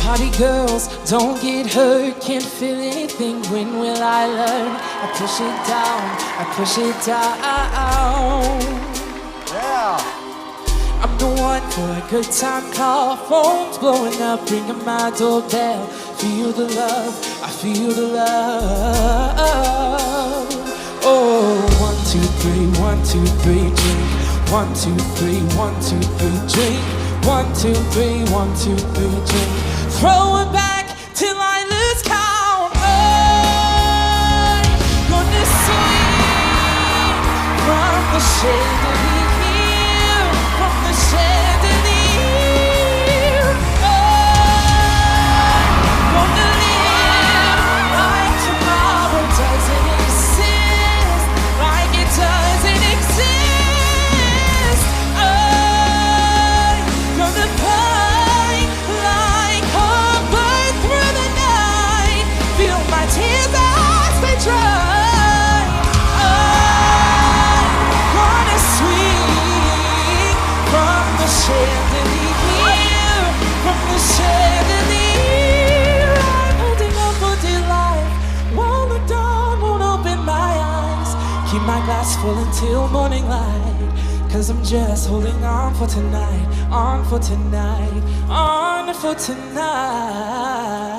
Party girls, don't get hurt, can't feel anything, when will I learn? I push it down, I push it down. Yeah. I'm the one for a good time call, phone's blowing up, ringing my doorbell. Feel the love, I feel the love. Oh, 1, 2, 3, 1, 2, 3, drink. 1, 2, 3, 1, 2, 3, drink. 1, 2, 3, 1, 2, 3, drink. Throw it back till I lose count. I'm gonna swing from the chandelier, from the chandelier. I'm gonna live like tomorrow doesn't exist, like it doesn't exist. I'm gonna fight like a bird through the night, feel my tears as they dry. I'm gonna swing from the chandelier, from the chandelier. I'm holding on for dear life, won't look down, won't open my eyes. Keep my glass full until morning light, 'cause I'm just holding on for tonight, on for tonight, on for tonight.